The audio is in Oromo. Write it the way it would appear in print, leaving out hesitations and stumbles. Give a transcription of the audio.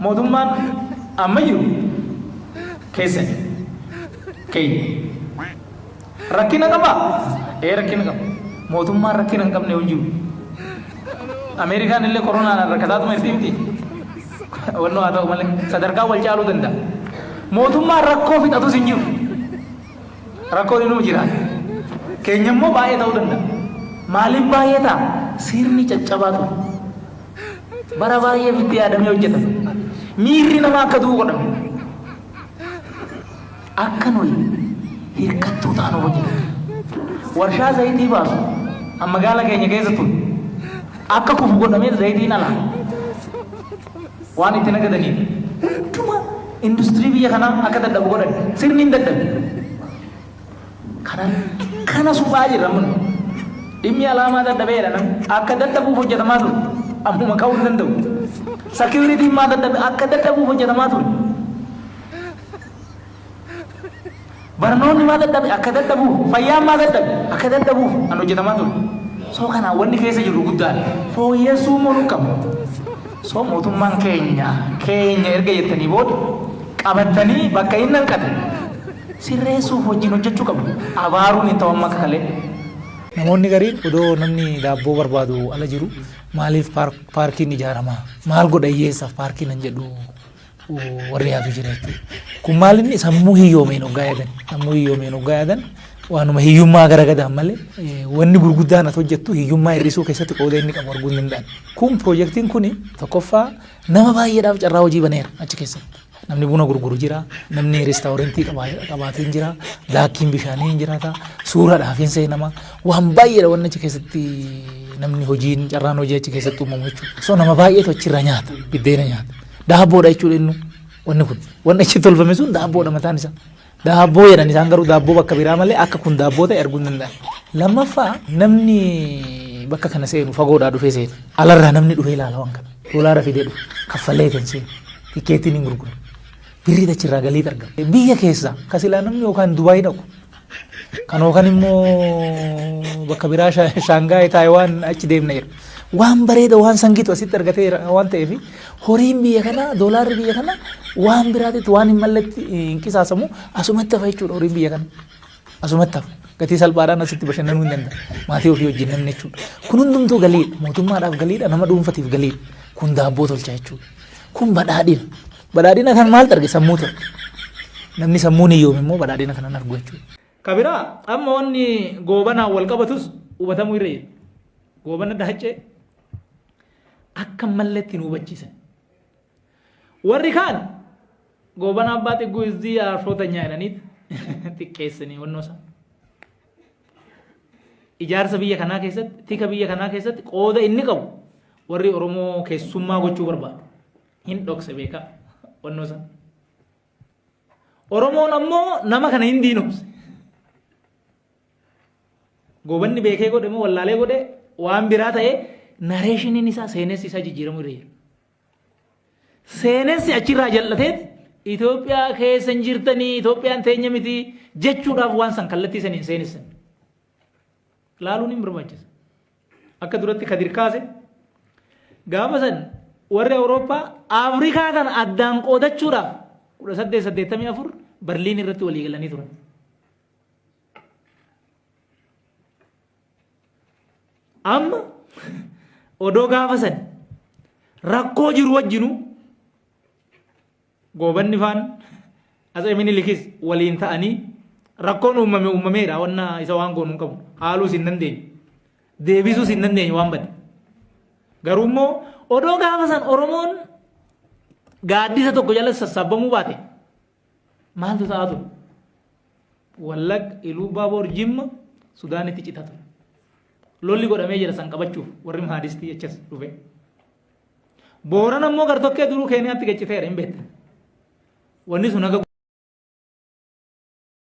mootummaan amma jiru keessa rakkina qaba rakkina qaba mootummaan rakkina hin qabne hin jiru Ameerikaan illee koronaan rakkataatuma irti miti wannoo haa ta'u malee sadarkaa wal caaluu danda'a mootummaan rakkoo fixatus hin jiru rakkoon inuu jira keenya immoo baay'ee ta'uu danda'a maaliif baay'ee ta'a sirni caccabaatu bara baay'ee fitti yaadamee hojjetama miirri namaa akka du'u godhame akka nuyi hirkattuu taanu hojjetama warshaa zayitii baasu magaala keenya keessa ture akka kufu godhamee zayitiin ala waan itti nagadaniif hunduma industirii biyya kanaa akka dadhabu godhan sirni hin dadhabe kana suphaa jirra mun dhimmi alaamaa dadhabeedha nam akka dadhabuuf hojjetamaa ture ammuma ka'uu hin danda'u sakiriitiin maa dadhabe akka dadhabuuf hojjetamaa ture barnoonni maa dadhabe akka dadhabuuf fayyaan maa dadhabe akka dadhabuuf an hojjetamaa ture soo kanaa wanni keessa jiru guddaan fooyyessuu muluu qabu soo mootummaan keenya erga jettanii booda qabatanii bakka hin hanqate sirreessuuf wajjin hojjechuu qabu abaaruun hin ta'an makka kalee namoonni gariin odoo namni daabboo barbaadu ala jiru maaliif paarkiin ijaaramaa maal godha hiyyeessaaf paarkiin hin jedhu warri yaadu jira jechuudha kun maalinni sammuu hiyyoomeen hoggaa yaadan waanuma hiyyummaa garagadaan malee wanni gurguddaan ati hojjettu hiyyummaa hir'isuu keessatti qooda inni qabu arguu hin danda'an kun piroojeektiin kun tokkoffaa nama baay'eedhaaf carraa hojii baneera achi keessatti namni buna gurguru jira namni reestaaworantii qabaatiin jira daakkiin bishaanii hin jiraata suuraadhaaf hin seenama waan baay'eedha wanni achi keessatti namni hojiin carraan hojii achi keessatti uumamu jechuudha so nama baay'eetu achirra nyaata biddeena nyaata daabboodha jechuudha innu wanni kun wanni achi tolfame sun daabboodha mataan isaa daabboo jedhan isaan garuu daabboo bakka biraa malee akka kun daabboo ta'e arguu hin danda'an lammaffaa namni bakka kana seenu fagoodhaa dhufee seenu alarraa namni dhufee ilaala waan kana doolaara fidee dhufe kaffallee kan seenu tikeettiin hin gurguramu birrii dachirraa galiitu argama biyya keessa kasilaa namni yookaan Dubaayii dhaqu kan yookaan immoo bakka biraa Shaangaay Taayiwaan achi deemna jedhu waan bareeda waan sangitu asitti argatee waan ta'eef horiin biyya kanaa doolaarri biyya kanaa waan biraatitti waan hin malletti hin qisaasamu asumatti hafa jechuudha horiin biyya kanaa asumatti hafa gatii salphaadhaan asitti bashannanuu hin danda'a maatii ofii wajjin namni jechuudha kun hundumtuu galiidha mootummaadhaaf galiidha nama dhuunfatiif galiidha kun daabboo tolchaa jechuudha kun badhaadhina kan maal arge sammuu ta'e namni sammuun hiyyoome immoo badhaadhina kanan argu jechuudha. Kabiraa amma wanni goobanaan wal qabatus hubatamuu irra jira goobana dahaccee akka malletti nu hubachiisan warri kaan goobana abbaa xiqqoo izdii arfoota nyaadhaniit xiqqeessanii wannoosa ijaarsa biyya kanaa keessatti tika biyya kanaa keessatti qooda inni qabu warri Oromoo keessummaa gochuu barbaadu hin dhokse beekaa wannoosa Oromoon ammoo nama kana hin diinumse goobanni beekee godhe moo wallaalee godhe waan biraa ta'e nareeshiniin isaa seenessi isaa jijjiiramuu irra jira seenessi achirraa jal'ateet Itoophiyaa keessa hin jirtanii Itoophiyaan teenya miti jechuudhaaf waan san kallattii saniin seenessan laaluun hin barbaachisa akka duratti kadir kaase gaafa san warri Awurooppaa Afrikaa kana addaan qoodachuudhaaf 1884 Berliin irratti walii galanii turan amma odoo gaafa san rakkoo jiru wajjinu goobanni faan asa Minilikis waliin ta'anii rakkoon uumameedha wanna isa waan goonu hin qabu haaluus hin dandeenye deebisuus hin dandeenye waan bade garuu immoo odoo gaafa san Oromoon gaaddisa tokko jala sassaabamuu baate maaltu ta'aa ture Wallagg Iluu Baaboor Jimma Sudaanitti cita ture lolli godhamee jira san qabachuuf warri mahadistii achas dhufe Booran ammoo gartokkee duruu Keeniyaatti gacciteera hin beektan wanni sun